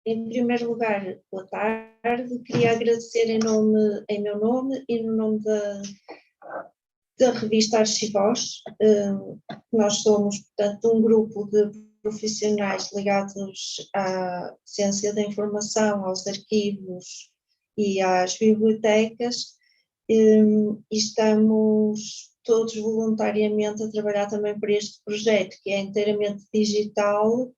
Em primeiro lugar, boa tarde. Queria agradecer em meu nome e no nome da revista Archivos. Nós somos, portanto, um grupo de profissionais ligados à ciência da informação, aos arquivos e às bibliotecas, e estamos todos voluntariamente a trabalhar também para este projeto, que é inteiramente digital,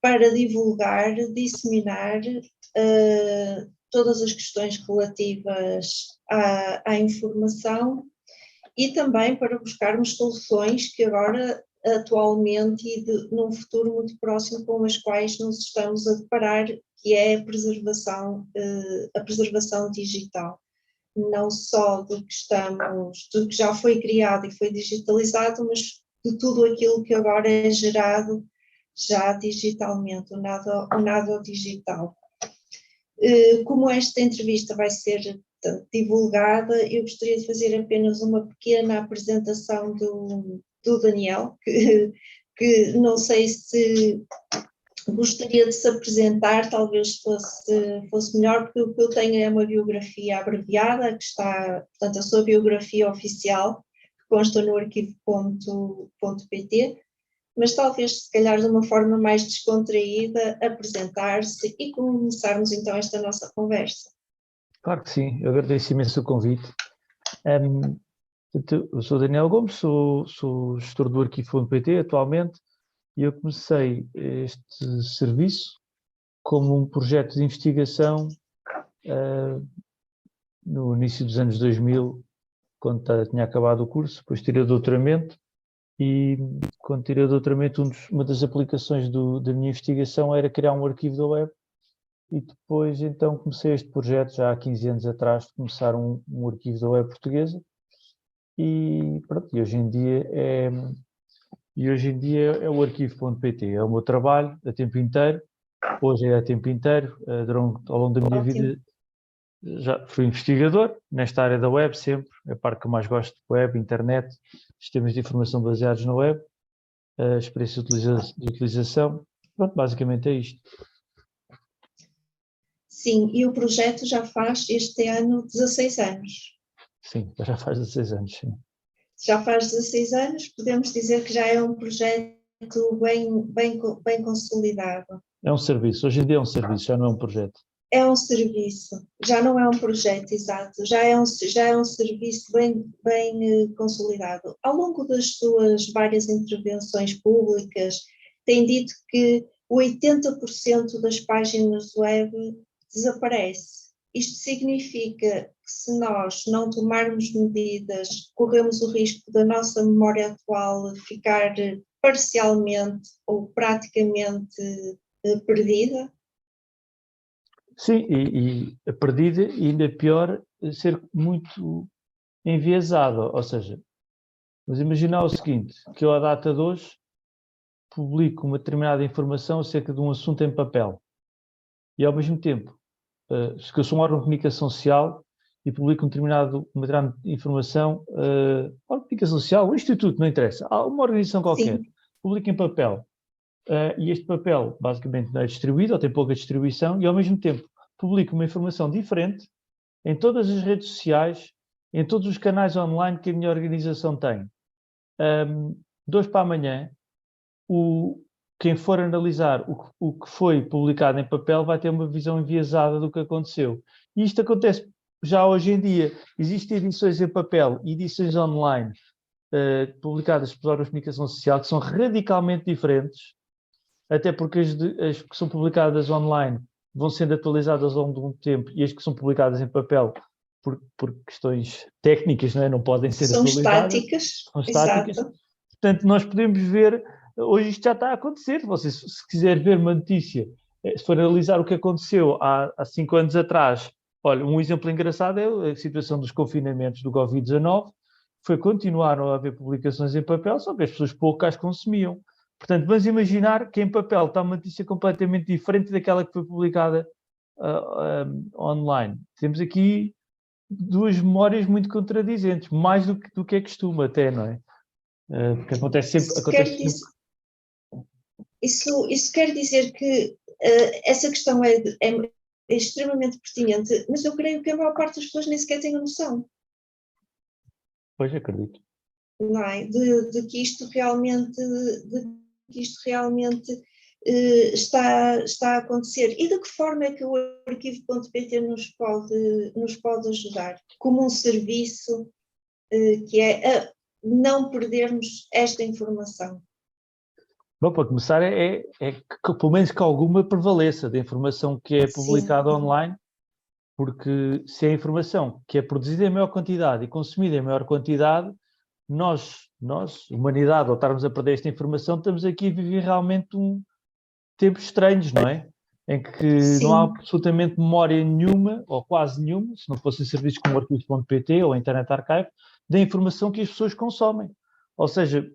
para divulgar, disseminar todas as questões relativas à informação e também para buscarmos soluções que agora, atualmente e num futuro muito próximo, com as quais nos estamos a deparar, que é a preservação digital. Não só do que já foi criado e foi digitalizado, mas de tudo aquilo que agora é gerado já digitalmente, o nada digital. Como esta entrevista vai ser divulgada, eu gostaria de fazer apenas uma pequena apresentação do Daniel, que não sei se gostaria de se apresentar, talvez fosse melhor, porque o que eu tenho é uma biografia abreviada, que está, portanto, a sua biografia oficial, que consta no arquivo.pt, mas talvez, se calhar, de uma forma mais descontraída, apresentar-se e começarmos então esta nossa conversa. Claro que sim, eu agradeço imenso o convite. Eu sou Daniel Gomes, sou gestor do arquivo.pt atualmente, e eu comecei este serviço como um projeto de investigação no início dos anos 2000, quando tinha acabado o curso. Depois tirei o doutoramento, e quando tirei o doutoramento uma das aplicações da minha investigação era criar um arquivo da web, e depois então comecei este projeto já há 15 anos atrás, de começar um arquivo da web portuguesa, e pronto, e hoje em dia é o arquivo.pt, é o meu trabalho a tempo inteiro. Hoje é a tempo inteiro, ao longo da minha vida já fui investigador nesta área da web sempre, é a parte que eu mais gosto: web, internet, sistemas de informação baseados na web, a experiência de utilização. Pronto, basicamente é isto. Sim, e o projeto já faz este ano 16 anos. Sim, já faz 16 anos, sim. Já faz 16 anos, podemos dizer que já é um projeto bem consolidado. É um serviço, hoje em dia é um serviço, já não é um projeto. É um serviço, já não é um projeto, exato, já é um serviço bem consolidado. Ao longo das suas várias intervenções públicas, tem dito que 80% das páginas web desaparece. Isto significa que, se nós não tomarmos medidas, corremos o risco da nossa memória atual ficar parcialmente ou praticamente perdida. Sim, e a perdida, e ainda pior, ser muito enviesada. Ou seja, vamos imaginar o seguinte, que eu, à data de hoje, publico uma determinada informação acerca de um assunto em papel, e ao mesmo tempo, se eu sou um órgão de comunicação social e publico uma determinada informação, órgão de comunicação social, um instituto, não interessa, uma organização qualquer, sim, publica em papel, e este papel basicamente não é distribuído, ou tem pouca distribuição, e ao mesmo tempo publico uma informação diferente em todas as redes sociais, em todos os canais online que a minha organização tem. De hoje para amanhã, quem for analisar o que foi publicado em papel vai ter uma visão enviesada do que aconteceu. E isto acontece já hoje em dia. Existem edições em papel e edições online publicadas por órgãos de comunicação social que são radicalmente diferentes, até porque as que são publicadas online vão sendo atualizadas ao longo de um tempo, e as que são publicadas em papel, por questões técnicas, não é? Não podem ser atualizadas. São estáticas. Exato. Portanto, nós podemos ver, hoje isto já está a acontecer. Você, se quiser ver uma notícia, se for analisar o que aconteceu há 5 anos atrás, olha, um exemplo engraçado é a situação dos confinamentos do Covid-19, continuaram a haver publicações em papel, só que as pessoas pouco as consumiam. Portanto, vamos imaginar que em papel está uma notícia completamente diferente daquela que foi publicada online. Temos aqui duas memórias muito contradizentes, mais do que é costume até, não é? Porque acontece sempre... Isso quer dizer que essa questão é extremamente pertinente, mas eu creio que a maior parte das pessoas nem sequer tem a noção. Pois, acredito. Não é? De que isto realmente, está a acontecer. E de que forma é que o arquivo.pt nos pode ajudar? Como um serviço que é a não perdermos esta informação. Bom, para começar, é que pelo menos que alguma prevaleça da informação que é publicada online, porque se a informação que é produzida em maior quantidade e consumida em maior quantidade, nós, humanidade, ao estarmos a perder esta informação, estamos aqui a viver realmente tempos estranhos, não é? Em que não há absolutamente memória nenhuma, ou quase nenhuma, se não fossem serviços como o arquivos.pt ou a Internet Archive, da informação que as pessoas consomem. Ou seja,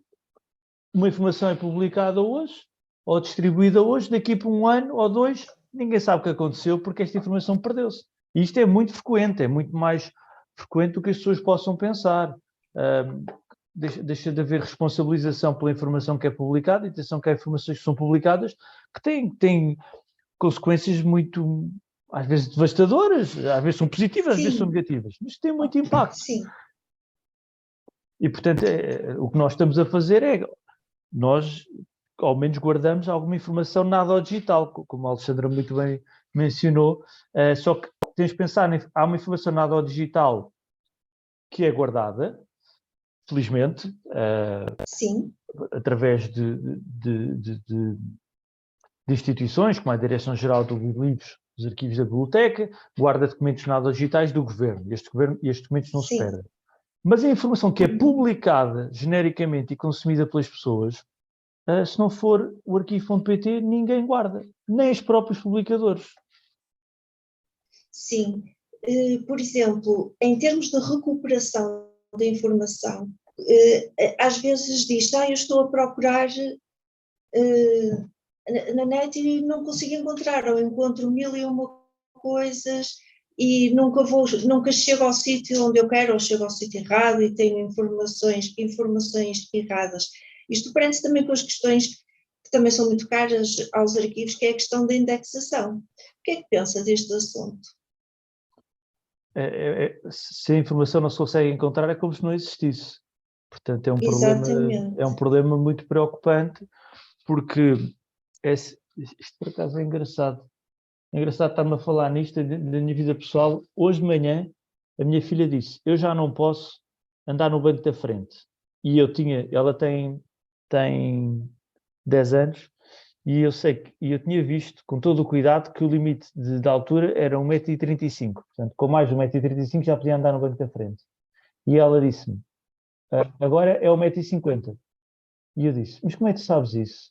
uma informação é publicada hoje, ou distribuída hoje, daqui por 1 ano ou 2, ninguém sabe o que aconteceu porque esta informação perdeu-se. E isto é muito frequente, é muito mais frequente do que as pessoas possam pensar. Deixa de haver responsabilização pela informação que é publicada, e atenção que há informações que são publicadas que têm consequências muito, às vezes devastadoras, às vezes são positivas, às vezes são negativas, mas tem muito impacto. Sim. E, portanto, o que nós estamos a fazer é, nós, ao menos, guardamos alguma informação nada ao digital, como a Alexandra muito bem mencionou, só que tens de pensar, há uma informação nada ao digital que é guardada, felizmente, através de instituições, como a Direção-Geral do Livros, dos Arquivos da Biblioteca, guarda documentos nada digitais do Governo. E estes documentos não se perdem. Mas a informação que é publicada genericamente e consumida pelas pessoas, se não for o arquivo.pt, ninguém guarda, nem os próprios publicadores. Sim. Por exemplo, em termos de recuperação da informação, às vezes diz, eu estou a procurar na net e não consigo encontrar, ou encontro 1001 coisas e nunca chego ao sítio onde eu quero, ou chego ao sítio errado e tenho informações erradas. Isto prende-se também com as questões que também são muito caras aos arquivos, que é a questão da indexação. O que é que pensa deste assunto? Se a informação não se consegue encontrar, é como se não existisse. Portanto, é um problema muito preocupante, porque isto por acaso é engraçado. É engraçado estar-me a falar nisto da minha vida pessoal. Hoje de manhã, a minha filha disse, eu já não posso andar no banco da frente. E ela tem 10 anos, e eu tinha visto com todo o cuidado que o limite de altura era 1,35 m. Portanto, com mais de 1,35 m já podia andar no banco da frente. E ela disse-me, agora é 1,50 m. E eu disse, mas como é que tu sabes isso?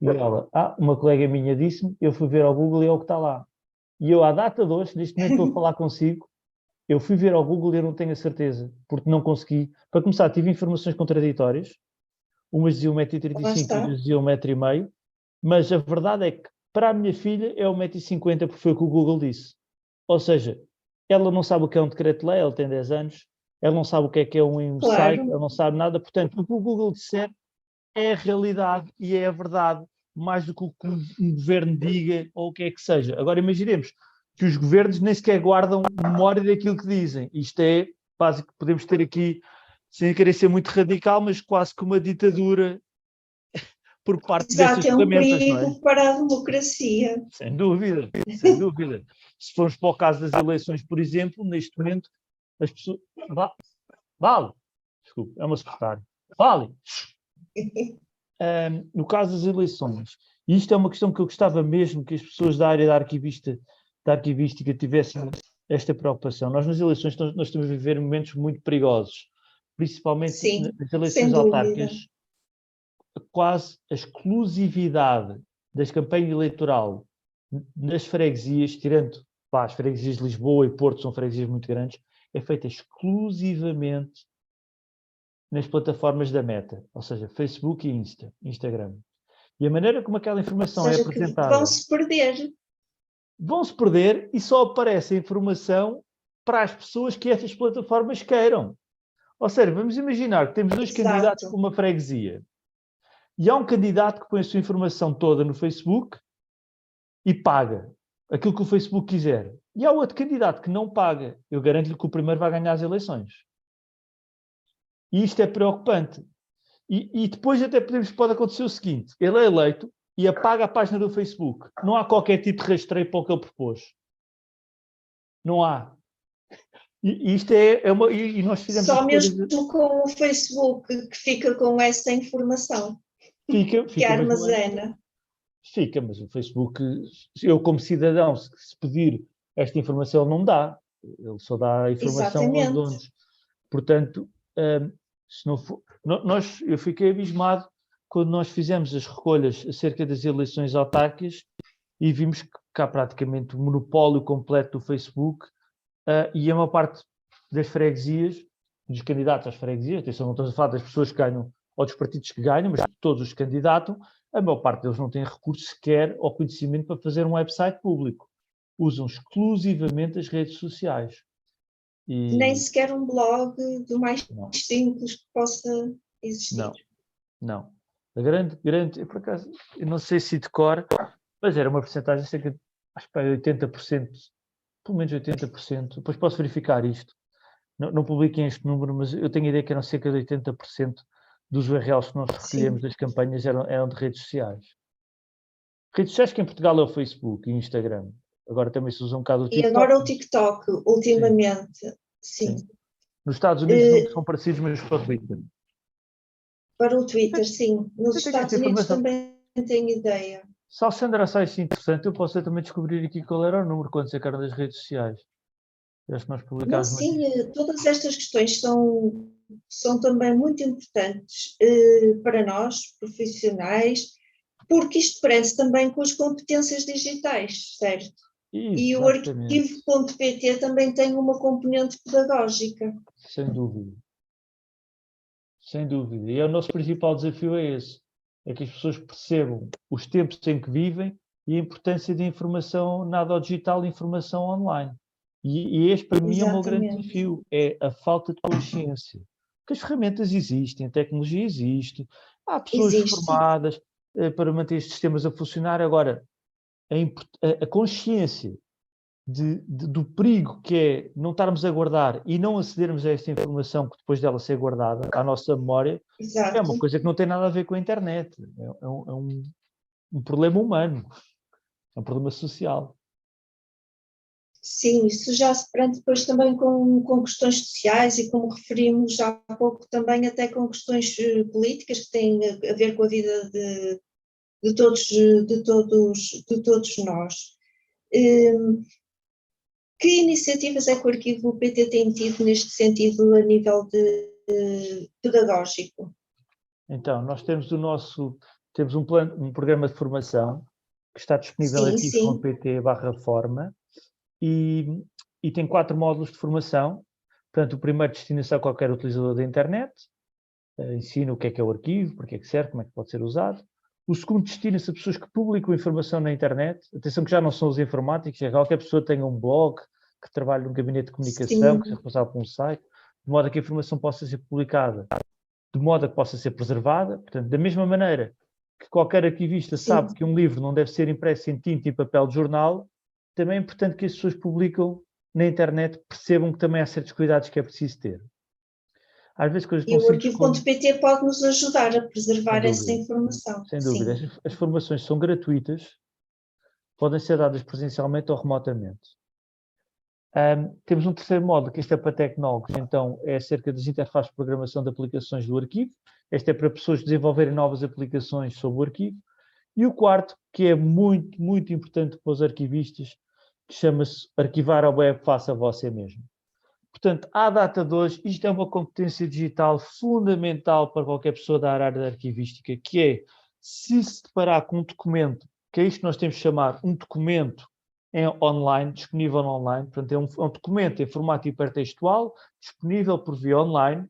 E ela, uma colega minha disse-me, eu fui ver ao Google e é o que está lá. E eu, à data de hoje, neste momento estou a falar consigo, eu fui ver ao Google e eu não tenho a certeza, porque não consegui. Para começar, tive informações contraditórias, umas diziam 1,35 m, outras diziam 1,5 m, mas a verdade é que para a minha filha é 1,50 m, porque foi o que o Google disse. Ou seja, ela não sabe o que é um decreto-lei, ela tem 10 anos, ela não sabe o que é um site, ela não sabe nada, portanto, o que o Google disser é a realidade e é a verdade, mais do que o que um governo diga ou o que é que seja. Agora imaginemos que os governos nem sequer guardam memória daquilo que dizem. Isto é básico, podemos ter aqui, sem querer ser muito radical, mas quase que uma ditadura por parte dessas ferramentas, não é? É um perigo para a democracia. Sem dúvida, sem dúvida. Se formos para o caso das eleições, por exemplo, neste momento, as pessoas... Vale! Desculpe, é uma secretária. Vale! No caso das eleições, e isto é uma questão que eu gostava mesmo que as pessoas da área da arquivística tivessem esta preocupação. Nós nas eleições nós estamos a viver momentos muito perigosos, principalmente nas eleições autárquicas. Quase a exclusividade das campanhas eleitoral nas freguesias, tirando as freguesias de Lisboa e Porto, são freguesias muito grandes, é feita exclusivamente nas plataformas da Meta, ou seja, Facebook e Instagram. E a maneira como aquela informação é apresentada... Vão-se perder. Vão-se perder e só aparece a informação para as pessoas que essas plataformas queiram. Ou seja, vamos imaginar que temos 2 candidatos para uma freguesia. E há um candidato que põe a sua informação toda no Facebook e paga aquilo que o Facebook quiser, e há outro candidato que não paga, eu garanto-lhe que o primeiro vai ganhar as eleições. E isto é preocupante. E depois até pode acontecer o seguinte, ele é eleito e apaga a página do Facebook. Não há qualquer tipo de rastreio para o que ele propôs. Não há. E isto e nós fizemos só mesmo com o Facebook que fica com essa informação. Fica que armazena. Fica, mas o Facebook, eu como cidadão, se pedir esta informação, ele não dá. Ele só dá a informação aos donos. Portanto, se não for, eu fiquei abismado quando nós fizemos as recolhas acerca das eleições autárquicas e vimos que há praticamente um monopólio completo do Facebook e a maior parte das freguesias, dos candidatos às freguesias, atenção, não estamos a falar das pessoas que ganham ou dos partidos que ganham, mas todos os que candidatam, a maior parte deles não tem recursos sequer ao conhecimento para fazer um website público. Usam exclusivamente as redes sociais. E... nem sequer um blog do mais simples que possa existir. Não. A grande, por acaso, eu não sei se decor, mas era uma porcentagem cerca de, acho que 80%, pelo menos 80%, depois posso verificar isto. Não publiquem este número, mas eu tenho a ideia que eram cerca de 80% dos URLs que nós recolhemos das campanhas eram de redes sociais. Redes sociais que em Portugal é o Facebook e o Instagram. Agora também se usa um bocado o TikTok. E agora o TikTok, ultimamente, sim. Nos Estados Unidos não são parecidos, mas para o Twitter. Para o Twitter, sim. Nos Estados Unidos também tenho ideia. Se a Alexandra acha isso interessante, eu posso também descobrir aqui qual era o número quando sacaram das redes sociais. Acho que nós publicámos. Sim, todas estas questões são também muito importantes para nós, profissionais, porque isto prende-se também com as competências digitais, certo? Exatamente. E o arquivo.pt também tem uma componente pedagógica. Sem dúvida. Sem dúvida. E o nosso principal desafio é esse. É que as pessoas percebam os tempos em que vivem e a importância de informação nada digital e informação online. E este, para mim, é o meu grande desafio. É a falta de consciência. Porque as ferramentas existem, a tecnologia existe, há pessoas formadas para manter estes sistemas a funcionar. Agora, a consciência do perigo que é não estarmos a guardar e não acedermos a esta informação que depois dela ser guardada à nossa memória, é uma coisa que não tem nada a ver com a internet. É um problema humano, é um problema social. Sim, isso já se prende depois também com questões sociais e, como referimos há pouco, também até com questões políticas que têm a ver com a vida de todos nós. Que iniciativas é que o Arquivo.pt tem tido neste sentido a nível pedagógico? Então, nós temos temos um programa de formação que está disponível em arquivo.pt/forma e tem 4 módulos de formação. Portanto, o primeiro destina-se a qualquer utilizador da internet, ensina o que é o arquivo, para que é que serve, como é que pode ser usado. O segundo destina-se a pessoas que publicam informação na internet. Atenção que já não são os informáticos, é qualquer pessoa que tenha um blog, que trabalhe num gabinete de comunicação, que seja responsável por um site, de modo a que a informação possa ser publicada, de modo a que possa ser preservada. Portanto, da mesma maneira que qualquer arquivista sabe que um livro não deve ser impresso em tinta e papel de jornal, também é importante que as pessoas que publicam na internet percebam que também há certos cuidados que é preciso ter. Às vezes coisas e o arquivo.pt pode nos ajudar a preservar essa informação. Sem dúvida. As formações são gratuitas, podem ser dadas presencialmente ou remotamente. Temos um terceiro módulo, que este é para tecnólogos, então é acerca das interfaces de programação de aplicações do arquivo. Este é para pessoas desenvolverem novas aplicações sobre o arquivo. E o quarto, que é muito, muito importante para os arquivistas, que chama-se Arquivar a Web Faça Você Mesmo. Portanto, à data de hoje, isto é uma competência digital fundamental para qualquer pessoa da área da arquivística, que é, se deparar com um documento, que é isto que nós temos de chamar um documento online, disponível online, portanto é um documento em formato hipertextual, disponível por via online,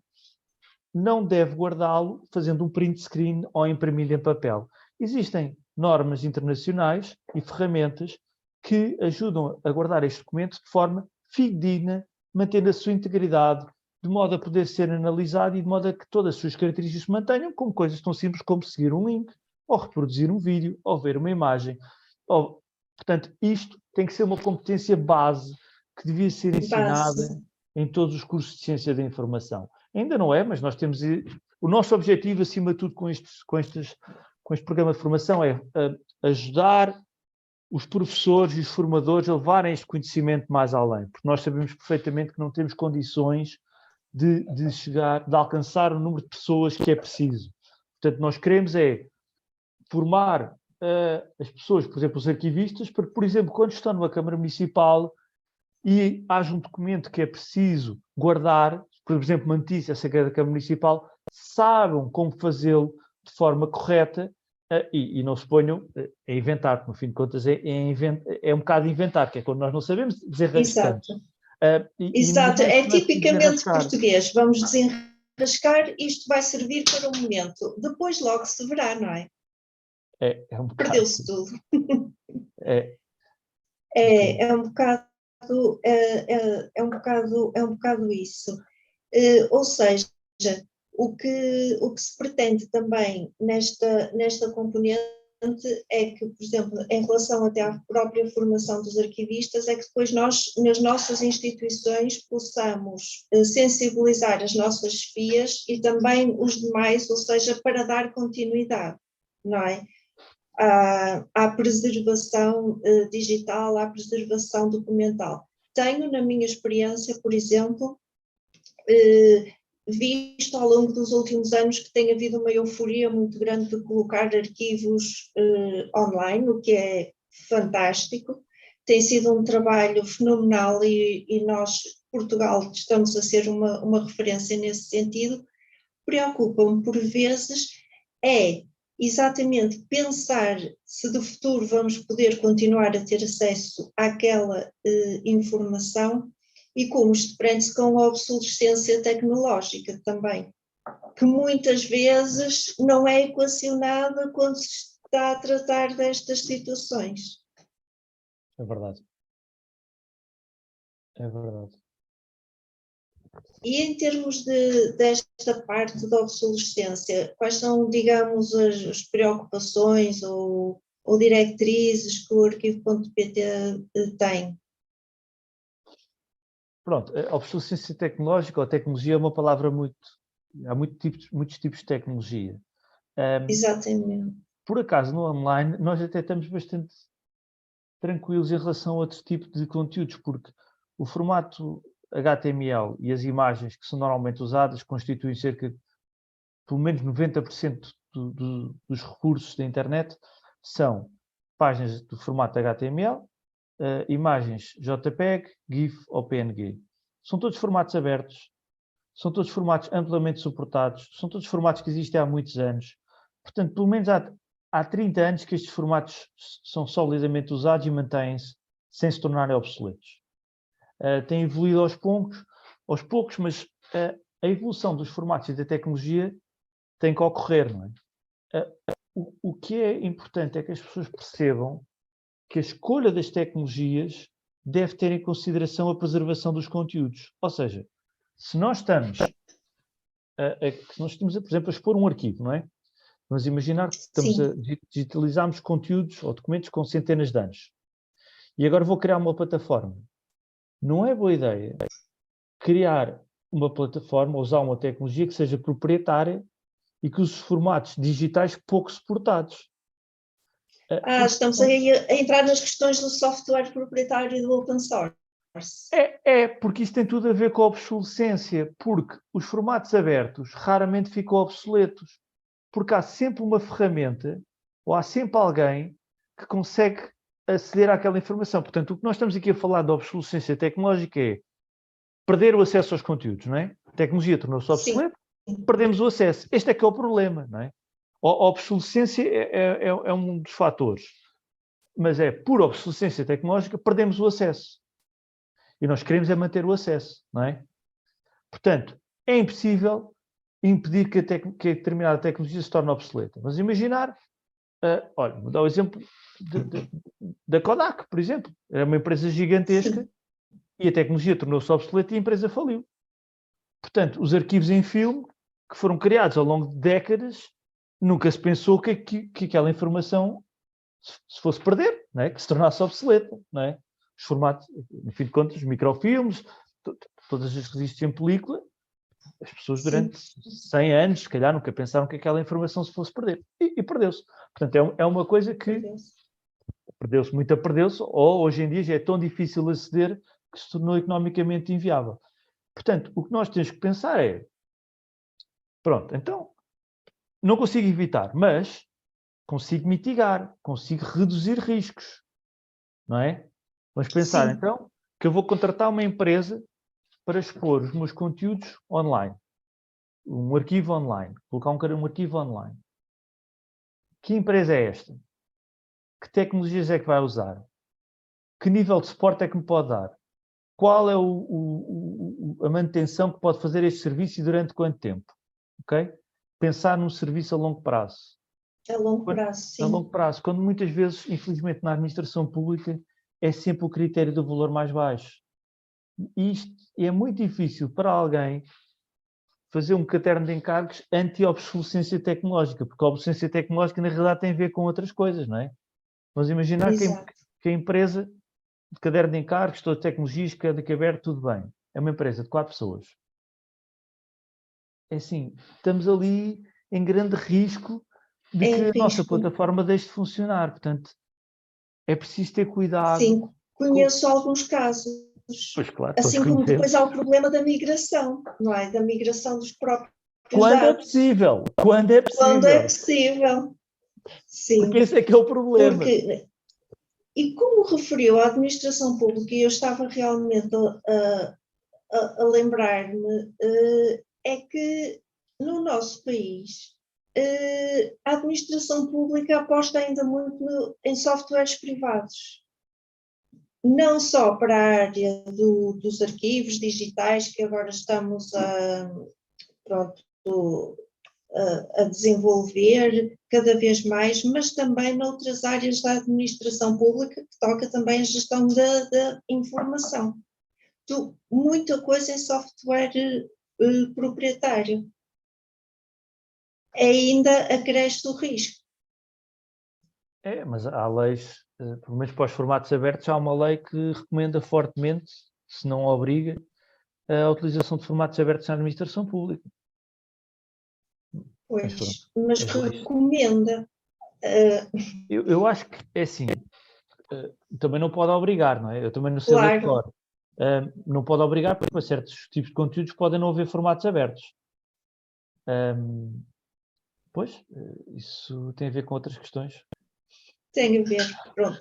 não deve guardá-lo fazendo um print screen ou imprimindo em papel. Existem normas internacionais e ferramentas que ajudam a guardar este documento de forma fidedigna, mantendo a sua integridade, de modo a poder ser analisado e de modo a que todas as suas características se mantenham, como coisas tão simples como seguir um link, ou reproduzir um vídeo, ou ver uma imagem, ou Portanto, isto tem que ser uma competência base que devia ser ensinada em todos os cursos de ciência da informação. Ainda não é, mas nós temos... O nosso objetivo, acima de tudo, com este programa de formação é ajudar os professores e os formadores a levarem este conhecimento mais além, porque nós sabemos perfeitamente que não temos condições de alcançar o número de pessoas que é preciso. Portanto, nós queremos é formar as pessoas, por exemplo, os arquivistas, para que, por exemplo, quando estão numa Câmara Municipal e haja um documento que é preciso guardar, por exemplo, uma notícia acerca da Câmara Municipal, saibam como fazê-lo de forma correta e não se ponham a inventar, porque no fim de contas é um bocado inventar, que é quando nós não sabemos, desenrascamos. Exato. Exato, é tipicamente português. Vamos desenrascar, isto vai servir para um momento. Depois logo se verá, não é? Perdeu-se tudo. É um bocado isso. Ou seja, o que se pretende também nesta componente é que, por exemplo, em relação até à própria formação dos arquivistas, é que depois nós, nas nossas instituições, possamos sensibilizar as nossas chefias e também os demais, ou seja, para dar continuidade, não é? À preservação digital, à preservação documental. Tenho, na minha experiência, por exemplo, visto ao longo dos últimos anos que tem havido uma euforia muito grande de colocar arquivos online, o que é fantástico. Tem sido um trabalho fenomenal e nós, Portugal, estamos a ser uma referência nesse sentido. Preocupa-me por vezes exatamente pensar se do futuro vamos poder continuar a ter acesso àquela informação e como isto prende-se com a obsolescência tecnológica também, que muitas vezes não é equacionada quando se está a tratar destas situações. É verdade. É verdade. E em termos desta parte da obsolescência, quais são, digamos, as preocupações ou diretrizes que o arquivo.pt tem? Pronto, a obsolescência tecnológica ou tecnologia é uma palavra há muitos tipos de tecnologia. Exatamente. Por acaso, no online, nós até estamos bastante tranquilos em relação a outro tipo de conteúdos, porque o formato HTML e as imagens que são normalmente usadas constituem cerca de, pelo menos 90% dos recursos da internet, são páginas do formato HTML, imagens JPEG, GIF ou PNG. São todos formatos abertos, são todos formatos amplamente suportados, são todos formatos que existem há muitos anos. Portanto, pelo menos há 30 anos que estes formatos são solidamente usados e mantêm-se sem se tornarem obsoletos. Tem evoluído aos poucos, mas a evolução dos formatos e da tecnologia tem que ocorrer, não é? O que é importante é que as pessoas percebam que a escolha das tecnologias deve ter em consideração a preservação dos conteúdos. Ou seja, se nós estamos, por exemplo, a expor um arquivo, não é? Vamos imaginar que estamos a digitalizarmos conteúdos ou documentos com centenas de anos. E agora vou criar uma plataforma. Não é boa ideia criar uma plataforma, usar uma tecnologia que seja proprietária e que use formatos digitais pouco suportados. Estamos a entrar nas questões do software proprietário e do open source. Porque isso tem tudo a ver com a obsolescência, porque os formatos abertos raramente ficam obsoletos, porque há sempre uma ferramenta ou há sempre alguém que consegue aceder àquela informação. Portanto, o que nós estamos aqui a falar da obsolescência tecnológica é perder o acesso aos conteúdos, não é? A tecnologia tornou-se obsoleta, perdemos o acesso. Este é que é o problema, não é? A obsolescência é um dos fatores, mas por obsolescência tecnológica perdemos o acesso. E nós queremos manter o acesso, não é? Portanto, é impossível impedir que a determinada tecnologia se torne obsoleta. Mas imaginar, olha, vou dar o exemplo da Kodak, por exemplo. Era uma empresa gigantesca e a tecnologia tornou-se obsoleta e a empresa faliu. Portanto, os arquivos em filme, que foram criados ao longo de décadas, nunca se pensou que aquela informação se fosse perder, não é? Que se tornasse obsoleta, não é? Os formatos, no fim de contas, os microfilmes, todas as que existem em película, as pessoas durante 100 anos, se calhar, nunca pensaram que aquela informação se fosse perder. E perdeu-se. Portanto, é uma coisa que perdeu-se, ou hoje em dia já é tão difícil aceder que se tornou economicamente inviável. Portanto, o que nós temos que pensar é, pronto, então, não consigo evitar, mas consigo mitigar, consigo reduzir riscos, não é? Vamos pensar, então, que eu vou contratar uma empresa para expor os meus conteúdos online. Um arquivo online. Colocar um arquivo online. Que empresa é esta? Que tecnologias é que vai usar? Que nível de suporte é que me pode dar? Qual é a manutenção que pode fazer este serviço e durante quanto tempo? Ok? Pensar num serviço a longo prazo. A longo prazo, sim. A longo prazo. Quando muitas vezes, infelizmente, na administração pública, é sempre o critério do valor mais baixo. E isto é muito difícil para alguém fazer um caderno de encargos anti-obsolescência tecnológica, porque a obsolescência tecnológica, na realidade, tem a ver com outras coisas, não é? Vamos imaginar que a empresa de caderno de encargos, toda a tecnologia, código aberto, tudo bem. É uma empresa de 4 pessoas. É assim, estamos ali em grande risco de que a nossa plataforma deixe de funcionar. Portanto, é preciso ter cuidado. Sim, conheço alguns casos. Pois claro, assim como depois há o problema da migração, não é? Da migração dos próprios dados. É possível. Quando é possível. Quando é possível. Sim. Porque esse é que é o problema. E como referiu a administração pública, e eu estava realmente a lembrar-me, é que no nosso país a administração pública aposta ainda muito em softwares privados. Não só para a área dos arquivos digitais, que agora estamos a desenvolver cada vez mais, mas também noutras áreas da administração pública, que toca também a gestão da informação. Muita coisa em software proprietário. Ainda acresce o risco. Mas há leis, pelo menos para os formatos abertos, há uma lei que recomenda fortemente, se não obriga, a utilização de formatos abertos na administração pública. Pois, mas recomenda. Eu acho que é assim, também não pode obrigar, não é? Eu também não sei claro. ler cor. Não pode obrigar, porque para certos tipos de conteúdos podem não haver formatos abertos. Pois, isso tem a ver com outras questões. Tem a ver, pronto.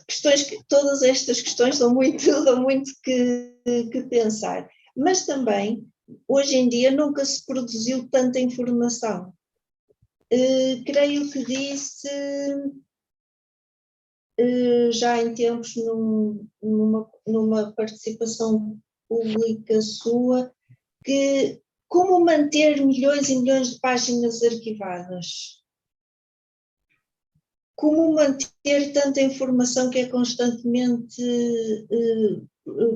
Todas estas questões dão muito que pensar. Mas também, hoje em dia, nunca se produziu tanta informação. Creio que disse, já em tempos, numa participação pública sua, que como manter milhões e milhões de páginas arquivadas? Como manter tanta informação que é constantemente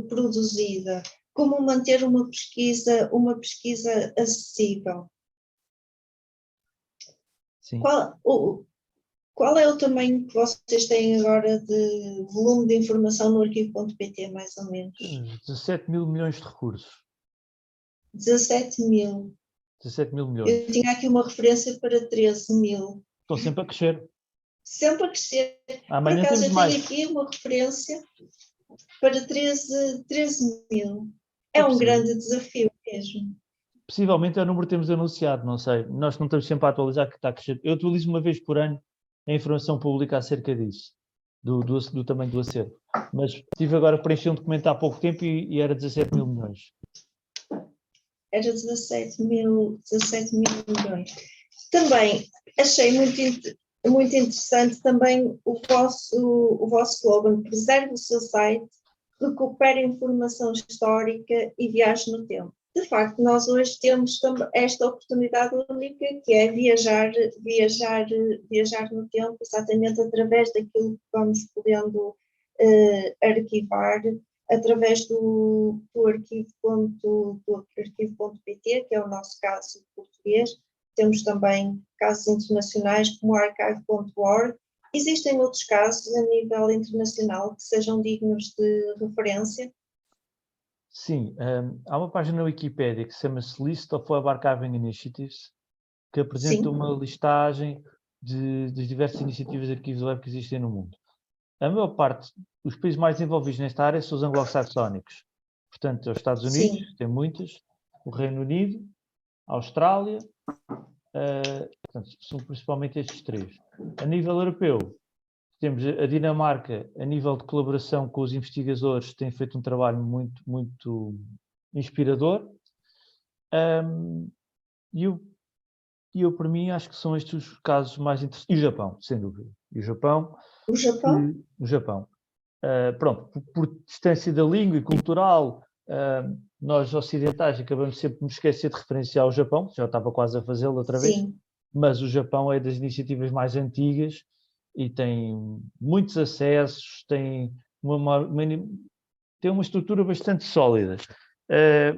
produzida? Como manter uma pesquisa acessível? Sim. Qual é o tamanho que vocês têm agora de volume de informação no arquivo.pt, mais ou menos? 17 mil milhões de recursos. 17 mil. 17 mil milhões. Eu tinha aqui uma referência para 13 mil. Estão sempre a crescer. Sempre a crescer. Amanhã Por acaso temos eu mais. tenho aqui uma referência para 13 mil. É um grande desafio mesmo. Possivelmente é o número que temos anunciado, não sei. Nós não estamos sempre a atualizar que está a crescer. Eu atualizo uma vez por ano a informação pública acerca disso, do tamanho do acervo. Mas tive agora preencher um documento há pouco tempo e era 17 mil milhões. Era 17 mil milhões. Também achei muito interessante também o vosso slogan: preserve o seu site, recupere informação histórica e viaje no tempo. De facto, nós hoje temos esta oportunidade única, que é viajar no tempo, exatamente através daquilo que vamos podendo arquivar, através do arquivo.pt, que é o nosso caso português. Temos também casos internacionais como o archive.org existem outros casos a nível internacional que sejam dignos de referência? Sim, há uma página na Wikipédia que se chama-se List of Web Archiving Initiatives, que apresenta Sim, uma listagem das diversas iniciativas de arquivos web que existem no mundo. A maior parte, os países mais envolvidos nesta área são os anglo-saxónicos. Portanto, os Estados Unidos, sim, tem muitas, o Reino Unido, a Austrália, portanto, são principalmente estes três. A nível europeu, temos a Dinamarca, a nível de colaboração com os investigadores, tem feito um trabalho muito, muito inspirador. E eu, para mim, acho que são estes os casos mais interessantes. E o Japão, sem dúvida. E o Japão, o Japão? o Japão. Pronto, por distância da língua e cultural, nós ocidentais acabamos sempre de nos esquecer de referenciar o Japão, já estava quase a fazê-lo outra vez, Sim, mas o Japão é das iniciativas mais antigas e tem muitos acessos, tem tem uma estrutura bastante sólida.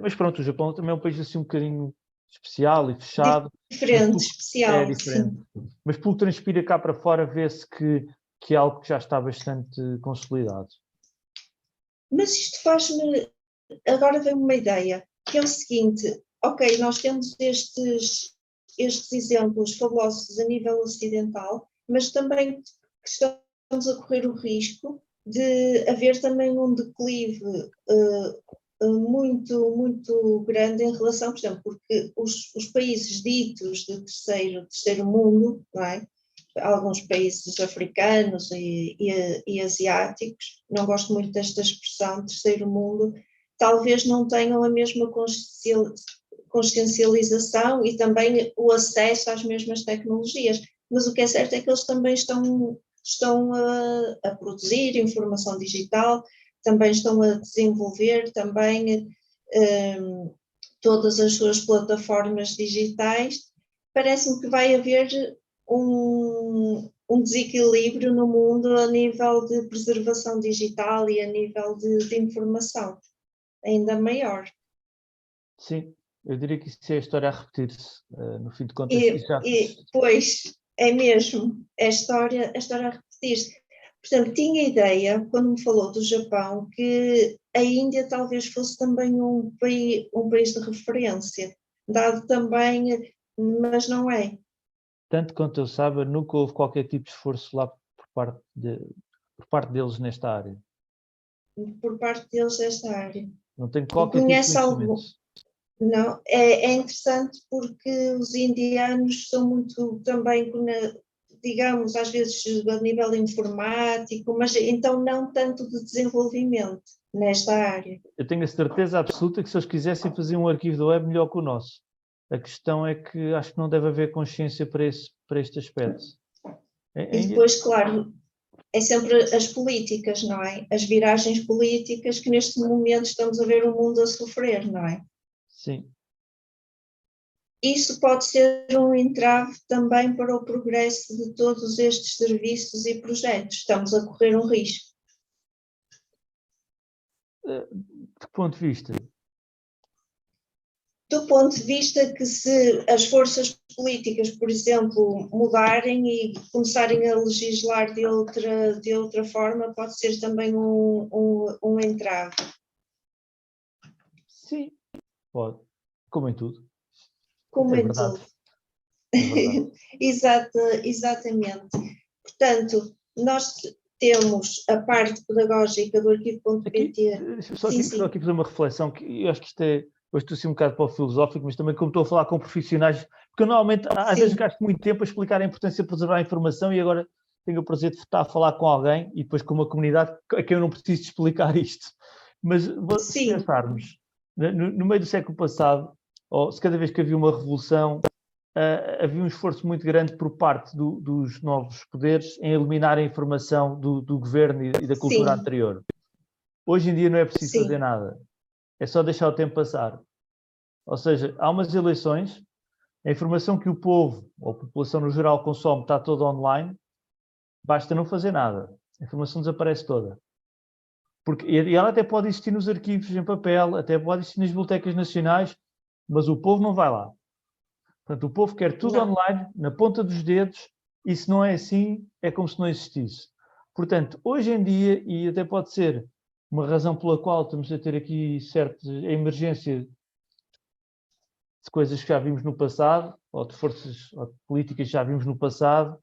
Mas pronto, o Japão também é um país assim um bocadinho especial e fechado. diferente, É especial, diferente. sim. Mas pelo que transpira cá para fora, vê-se que é algo que já está bastante consolidado. Mas isto faz-me, agora vem-me uma ideia, que é o seguinte, ok, nós temos estes exemplos fabulosos a nível ocidental, mas também estamos a correr o risco de haver também um declive muito, muito grande em relação, por exemplo, porque os países ditos de terceiro mundo, não é? Alguns países africanos e asiáticos, não gosto muito desta expressão, terceiro mundo, talvez não tenham a mesma consciencialização e também o acesso às mesmas tecnologias. Mas o que é certo é que eles também estão a produzir informação digital, também estão a desenvolver também todas as suas plataformas digitais. Parece-me que vai haver um desequilíbrio no mundo a nível de preservação digital e a nível de informação ainda maior. Sim, eu diria que isso é a história a repetir-se. No fim de contas, isso já... Pois, é mesmo, é a história a repetir-se. Portanto, tinha ideia, quando me falou do Japão, que a Índia talvez fosse também um país de referência, dado também, mas não é. Tanto quanto eu saiba, nunca houve qualquer tipo de esforço lá por parte deles nesta área. Por parte deles esta área. Não tenho E qualquer tipo de conhece conhecimento. algo? Não, é interessante porque os indianos são muito também, digamos, às vezes a nível informático, mas então não tanto de desenvolvimento nesta área. Eu tenho a certeza absoluta que se eles quisessem fazer um arquivo da web melhor que o nosso. A questão é que acho que não deve haver consciência para este aspecto. E depois, claro, é sempre as políticas, não é? As viragens políticas que neste momento estamos a ver o mundo a sofrer, não é? Sim. Isso pode ser um entrave também para o progresso de todos estes serviços e projetos. Estamos a correr um risco. De que ponto de vista? Do ponto de vista que se as forças políticas, por exemplo, mudarem e começarem a legislar de outra forma, pode ser também um entrave. Sim, pode. Como em tudo. Como É em verdade. tudo. É verdade. Exatamente. Portanto, nós temos a parte pedagógica do arquivo.pt. Só aqui fazer uma reflexão, que eu acho que isto é, hoje estou assim um bocado para o filosófico, mas também como estou a falar com profissionais, porque eu normalmente, às vezes gasto muito tempo a explicar a importância de preservar a informação e agora tenho o prazer de estar a falar com alguém e depois com uma comunidade a quem eu não preciso de explicar isto. Mas se pensarmos, no meio do século passado, ou se cada vez que havia uma revolução, havia um esforço muito grande por parte dos novos poderes em eliminar a informação do governo e da cultura anterior. Hoje em dia não é preciso fazer nada. É só deixar o tempo passar. Ou seja, há umas eleições, a informação que o povo, ou a população no geral, consome está toda online, basta não fazer nada. A informação desaparece toda. E ela até pode existir nos arquivos em papel, até pode existir nas bibliotecas nacionais, mas o povo não vai lá. Portanto, o povo quer tudo online, na ponta dos dedos, e se não é assim, é como se não existisse. Portanto, hoje em dia, e até pode ser uma razão pela qual estamos a ter aqui certa emergência de coisas que já vimos no passado, ou de forças ou de políticas que já vimos no passado,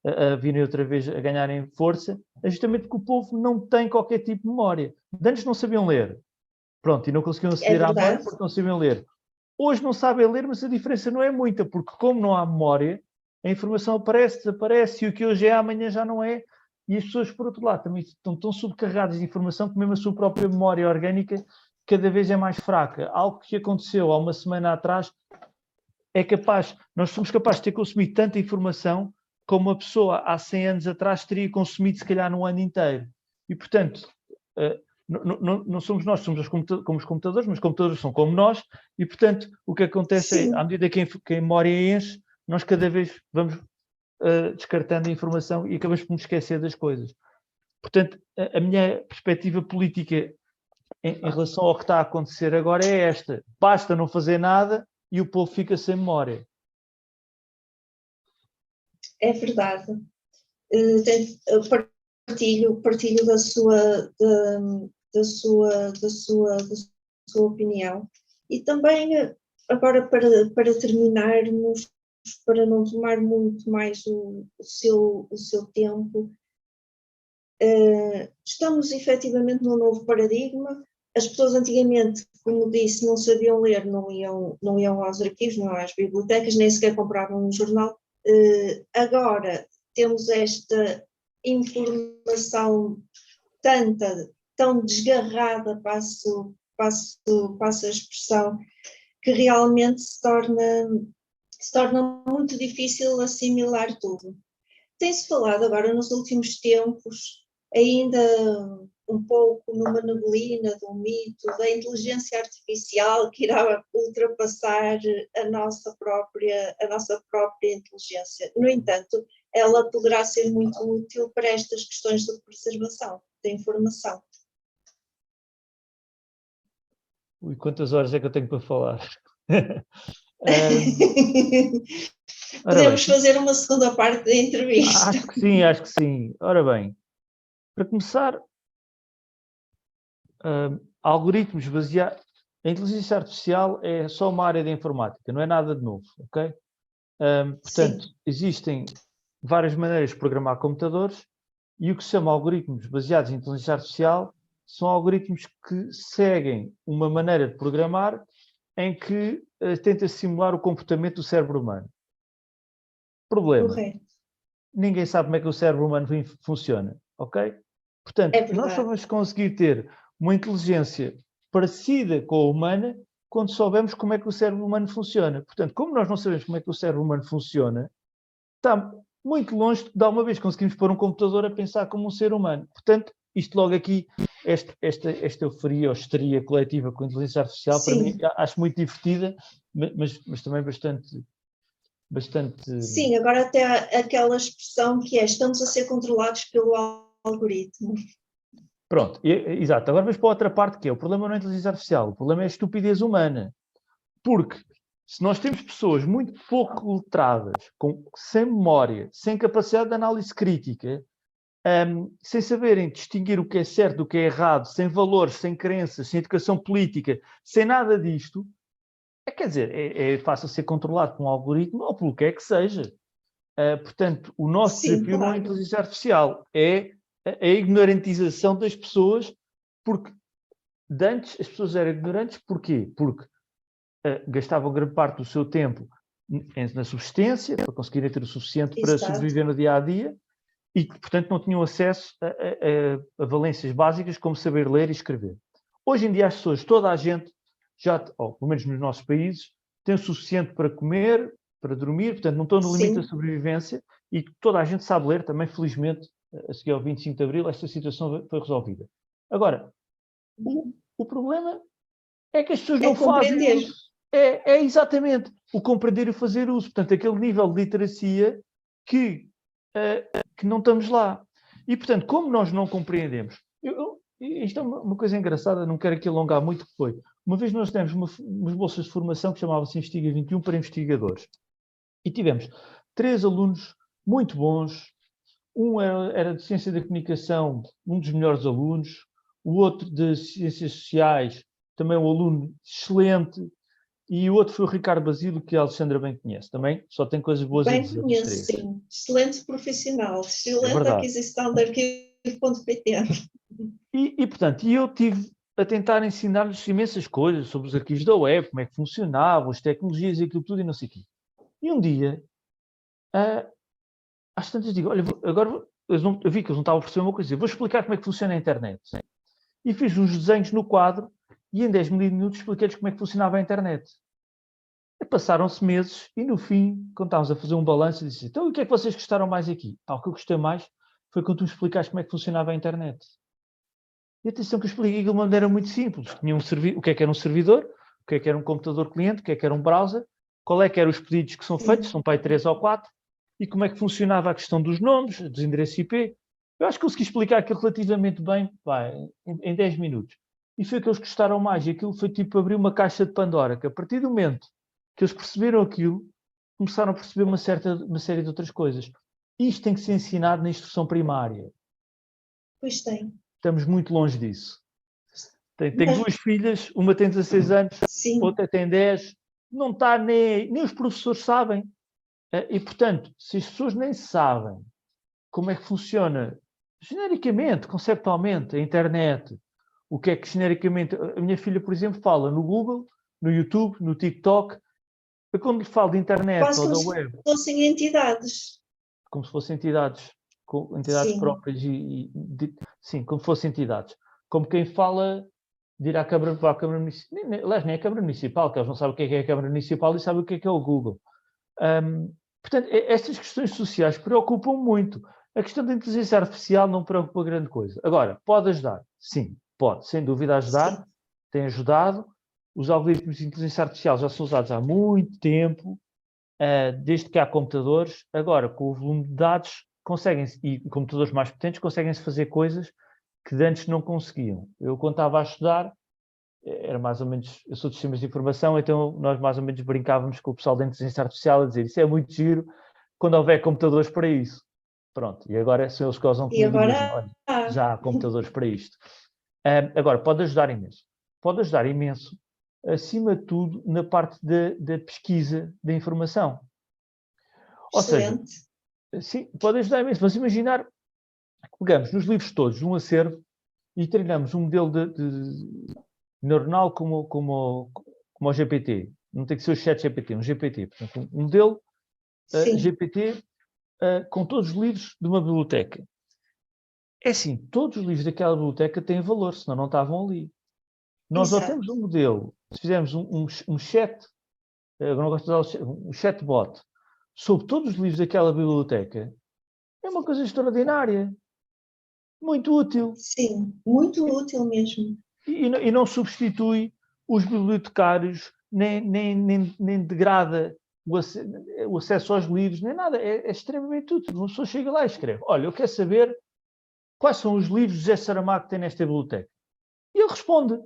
a virem outra vez a ganharem força, é justamente porque o povo não tem qualquer tipo de memória. De antes não sabiam ler. Pronto, e não conseguiam É aceder à memória verdade. porque não sabiam ler. Hoje não sabem ler, mas a diferença não é muita, porque como não há memória, a informação aparece, desaparece, e o que hoje é, amanhã já não é. E as pessoas, por outro lado, também estão tão subcarregadas de informação que mesmo a sua própria memória orgânica cada vez é mais fraca. Algo que aconteceu há uma semana atrás é capaz, nós somos capazes de ter consumido tanta informação como uma pessoa há 100 anos atrás teria consumido se calhar num ano inteiro. E, portanto, não somos nós, somos como os computadores, mas os computadores são como nós, e, portanto, o que acontece é, à medida que a memória enche, nós cada vez vamos descartando a informação e acabamos por nos esquecer das coisas. Portanto, a minha perspectiva política em relação ao que está a acontecer agora é esta. Basta não fazer nada e o povo fica sem memória. É verdade. Partilho da sua opinião. E também, agora para terminarmos, para não tomar muito mais o seu tempo, estamos efetivamente num novo paradigma. As pessoas antigamente, como disse, não sabiam ler, não iam aos arquivos, não às bibliotecas, nem sequer compravam um jornal. Agora temos esta informação tão desgarrada, passo a expressão, que realmente se torna muito difícil assimilar tudo. Tem-se falado agora nos últimos tempos, ainda um pouco numa neblina do mito da inteligência artificial que irá ultrapassar a nossa própria inteligência. No entanto, ela poderá ser muito útil para estas questões de preservação da informação. Ui, quantas horas é que eu tenho para falar? Podemos fazer uma segunda parte da entrevista. Acho que sim. Ora bem, para começar, algoritmos baseados... A inteligência artificial é só uma área da informática, não é nada de novo, ok? Portanto, existem várias maneiras de programar computadores e o que se chama algoritmos baseados em inteligência artificial são algoritmos que seguem uma maneira de programar em que tenta simular o comportamento do cérebro humano. Problema. Correto. Ninguém sabe como é que o cérebro humano funciona, ok? Portanto, nós só vamos conseguir ter uma inteligência parecida com a humana quando soubermos como é que o cérebro humano funciona. Portanto, como nós não sabemos como é que o cérebro humano funciona, está muito longe de, uma vez, conseguimos pôr um computador a pensar como um ser humano. Portanto, isto logo aqui, esta euforia ou histeria coletiva com a inteligência artificial, sim, para mim, acho muito divertida, mas também bastante... Sim, agora até há aquela expressão que é estamos a ser controlados pelo algoritmo. Pronto, exato. Agora vamos para a outra parte que é o problema não é a inteligência artificial, o problema é a estupidez humana. Porque se nós temos pessoas muito pouco letradas, sem memória, sem capacidade de análise crítica, sem saberem distinguir o que é certo do que é errado, sem valores, sem crenças, sem educação política, sem nada disto, quer dizer, é fácil ser controlado por um algoritmo ou pelo que é que seja. Portanto, o nosso desafio não é a inteligência artificial, é a ignorantização das pessoas, porque de antes as pessoas eram ignorantes, porquê? Porque gastavam grande parte do seu tempo na subsistência, para conseguirem ter o suficiente para sobreviver no dia-a-dia, e que, portanto, não tinham acesso a valências básicas como saber ler e escrever. Hoje em dia as pessoas, toda a gente, ou pelo menos nos nossos países, tem o suficiente para comer, para dormir, portanto não estão no limite da sobrevivência, e toda a gente sabe ler, também felizmente, a seguir ao 25 de Abril, esta situação foi resolvida. Agora, o problema é que as pessoas não fazem uso. É exatamente o compreender e fazer uso. Portanto, aquele nível de literacia que não estamos lá. E, portanto, como nós não compreendemos... Isto é uma coisa engraçada, não quero aqui alongar muito, que foi. Uma vez nós tivemos umas bolsas de formação que chamavam-se Investiga 21 para investigadores. E tivemos 3 alunos muito bons. Um era de Ciência da Comunicação, um dos melhores alunos. O outro de Ciências Sociais, também um aluno excelente. E o outro foi o Ricardo Basílio, que a Alexandra bem conhece. Também só tem coisas boas a Bem dizer dos conheço, três. sim. Excelente profissional, É excelente verdade. aquisição de arquivo.pt. Portanto, eu tive a tentar ensinar-lhes imensas coisas sobre os arquivos da web, como é que funcionavam, as tecnologias e aquilo tudo e não sei o quê. E um dia, às tantas digo, olha, agora eu vi que eles não estavam a perceber uma coisa, vou explicar como é que funciona a internet. E fiz uns desenhos no quadro e em 10 minutos expliquei-lhes como é que funcionava a internet. E passaram-se meses e no fim, quando estávamos a fazer um balanço, disse, então o que é que vocês gostaram mais aqui? O que eu gostei mais foi quando tu me explicaste como é que funcionava a internet. E atenção que eu expliquei de uma maneira muito simples. Tinha o que era um servidor, o que era um computador cliente, o que era um browser, qual é que eram os pedidos que são feitos, são para aí 3 ou 4, e como é que funcionava a questão dos nomes, dos endereços IP. Eu acho que consegui explicar aquilo relativamente bem, em 10 minutos. E foi o que eles gostaram mais. E aquilo foi tipo abrir uma caixa de Pandora, que a partir do momento que eles perceberam aquilo, começaram a perceber uma série de outras coisas. Isto tem que ser ensinado na instrução primária. Pois tem. Estamos muito longe disso. Tenho Mas, duas filhas, uma tem 16 anos, sim, outra tem 10. Não está nem os professores sabem. E, portanto, se as pessoas nem sabem como é que funciona genericamente, conceptualmente, a internet, o que é que genericamente... A minha filha, por exemplo, fala no Google, no YouTube, no TikTok. Eu, quando lhe falo de internet quase ou como da se web, fossem entidades. como se fossem entidades Sim, próprias sim, como se fossem entidades. Como quem fala de ir para a Câmara Municipal. Aliás, nem é a Câmara Municipal, que eles não sabem o que é a Câmara Municipal e sabem o que é o Google. Portanto, estas questões sociais preocupam muito. A questão da inteligência artificial não preocupa grande coisa. Agora, pode ajudar? Sim, pode, sem dúvida ajudar. sim. Tem ajudado. Os algoritmos de inteligência artificial já são usados há muito tempo, desde que há computadores. Agora, com o volume de dados, conseguem-se, e computadores mais potentes, conseguem-se fazer coisas que antes não conseguiam. Eu, quando estava a estudar, era mais ou menos, eu sou de sistemas de informação, então nós mais ou menos brincávamos com o pessoal da inteligência artificial a dizer isso é muito giro quando houver computadores para isso. Pronto, e agora são eles que gozam E comigo e agora dizem, olha, já há computadores para isto. Agora, pode ajudar imenso. Pode ajudar imenso, acima de tudo, na parte da pesquisa da informação. Ou seja, excelente. sim, pode ajudar imenso, mas imaginar, pegamos nos livros todos um acervo e treinamos um modelo de neuronal como o GPT. Não tem que ser o chat GPT, um GPT. Portanto, um modelo Sim, GPT com todos os livros de uma biblioteca. É assim, todos os livros daquela biblioteca têm valor, senão não estavam ali. Nós ou exato. temos um modelo, se fizermos um chat, eu não gosto de usar um chatbot, sobre todos os livros daquela biblioteca, é uma coisa extraordinária, muito útil. Sim, muito útil mesmo. E não substitui os bibliotecários, nem degrada o acesso aos livros, nem nada. É extremamente útil. Uma pessoa chega lá e escreve: olha, eu quero saber quais são os livros de José Saramago que tem nesta biblioteca. E ele responde.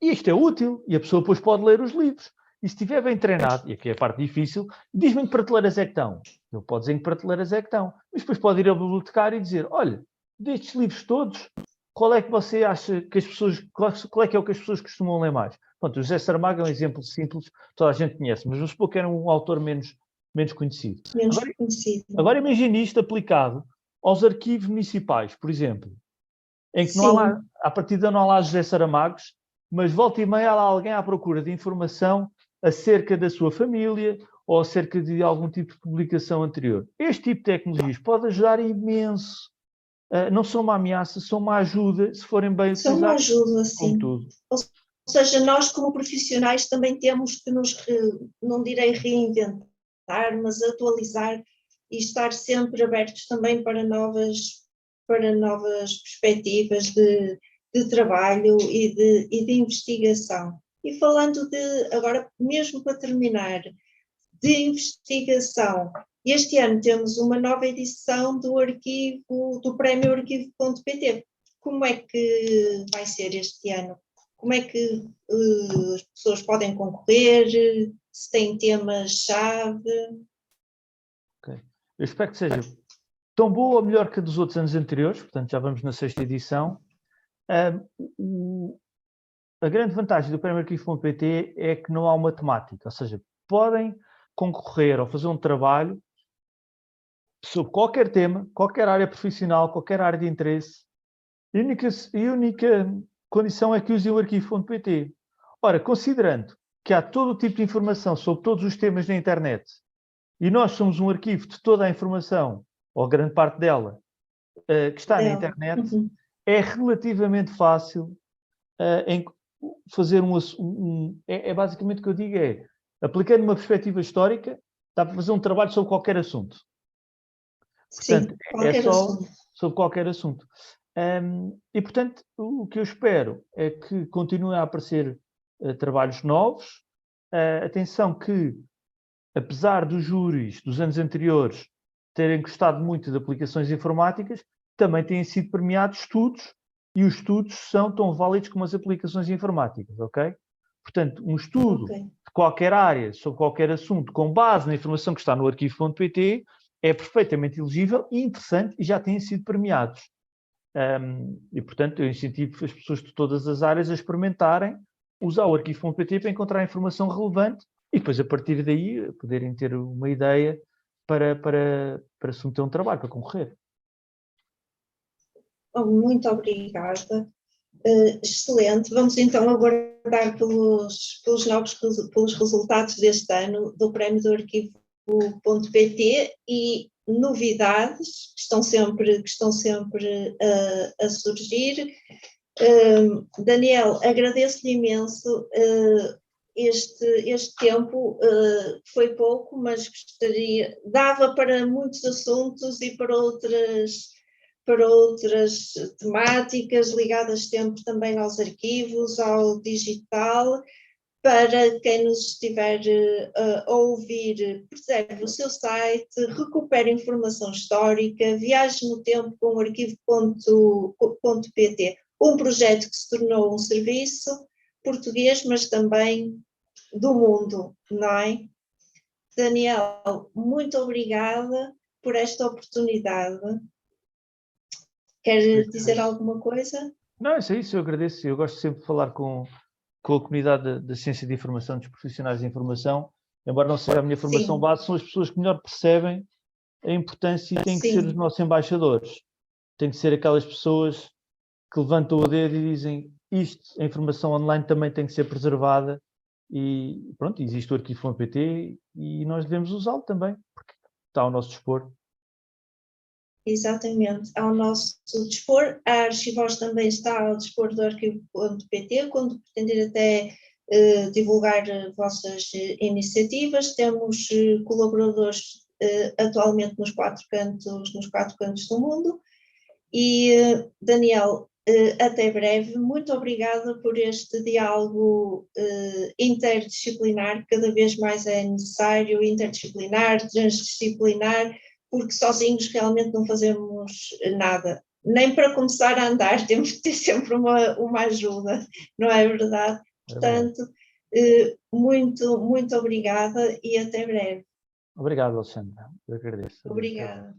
E isto é útil. E a pessoa depois pode ler os livros. E se estiver bem treinado, e aqui é a parte difícil, diz-me em que prateleiras é que estão. Ele pode dizer em que prateleiras é que estão. Mas depois pode ir ao bibliotecário e dizer: olha, destes livros todos, qual é que você acha que as pessoas, qual é que é o que as pessoas costumam ler mais? Pronto, o José Saramago é um exemplo simples, toda a gente conhece, mas vamos supor que era um autor menos conhecido. Menos Agora, conhecido. agora imagine isto aplicado aos arquivos municipais, por exemplo, em que não há lá, Sim, à partida não há lá José Saramagos, mas volta e meia há lá alguém à procura de informação acerca da sua família ou acerca de algum tipo de publicação anterior. Este tipo de tecnologias pode ajudar imenso. Não são uma ameaça, são uma ajuda, se forem bem isso é uma utilizadas, ajuda, como sim. tudo. Ou seja, nós como profissionais também temos que não direi reinventar, mas atualizar e estar sempre abertos também para novas perspectivas de trabalho e de investigação. E falando agora mesmo para terminar, de investigação. Este ano temos uma nova edição do Prémio Arquivo.pt. Como é que vai ser este ano? Como é que as pessoas podem concorrer? Se têm temas-chave? Okay. Eu espero que seja tão boa ou melhor que a dos outros anos anteriores, portanto já vamos na 6ª edição. A grande vantagem do Prémio Arquivo.pt é que não há uma temática, ou seja, podem concorrer ou fazer um trabalho sobre qualquer tema, qualquer área profissional, qualquer área de interesse. A única condição é que usem o Arquivo.pt. Ora, considerando que há todo o tipo de informação sobre todos os temas na internet e nós somos um arquivo de toda a informação, ou grande parte dela, que está na internet, é relativamente fácil em fazer basicamente o que eu digo é, aplicando uma perspectiva histórica, dá para fazer um trabalho sobre qualquer assunto. Portanto, sim, qualquer só assunto. sobre qualquer assunto. E, portanto, o que eu espero é que continuem a aparecer trabalhos novos. Atenção que, apesar dos júris dos anos anteriores terem gostado muito de aplicações informáticas, também têm sido premiados estudos, e os estudos são tão válidos como as aplicações informáticas, ok? Portanto, um estudo de qualquer área, sobre qualquer assunto, com base na informação que está no arquivo.pt, é perfeitamente elegível e interessante e já têm sido premiados. E, portanto, eu incentivo as pessoas de todas as áreas a experimentarem usar o arquivo.pt para encontrar informação relevante e depois, a partir daí, poderem ter uma ideia para submeter um trabalho, para concorrer. Muito obrigada. Excelente. Vamos então aguardar pelos resultados deste ano do Prémio do Arquivo.pt e novidades que estão sempre a surgir. Daniel, agradeço-lhe imenso este tempo, foi pouco, mas dava para muitos assuntos e para outras temáticas ligadas sempre também aos arquivos, ao digital. Para quem nos estiver a ouvir, preserve o seu site, recupere informação histórica, viaje no tempo com o arquivo.pt, um projeto que se tornou um serviço português, mas também do mundo, não é? Daniel, muito obrigada por esta oportunidade. Quer dizer alguma coisa? Não, é isso, eu agradeço. Eu gosto sempre de falar com a comunidade da ciência de informação, dos profissionais de informação, embora não seja a minha formação base, são as pessoas que melhor percebem a importância e têm que ser os nossos embaixadores. Tem que ser aquelas pessoas que levantam o dedo e dizem isto, a informação online também tem que ser preservada e pronto, existe o arquivo.pt e nós devemos usá-lo também, porque está ao nosso dispor. Exatamente, ao nosso dispor. A Arquivoz também está ao dispor do arquivo.pt, quando pretender até divulgar vossas iniciativas. Temos colaboradores atualmente nos quatro cantos do mundo. E, Daniel, até breve. Muito obrigada por este diálogo interdisciplinar, que cada vez mais é necessário, interdisciplinar, transdisciplinar, porque sozinhos realmente não fazemos nada. Nem para começar a andar temos que ter sempre uma ajuda, não é verdade? Portanto, muito obrigada e até breve. Obrigado, Alexandra. Eu agradeço. Obrigada.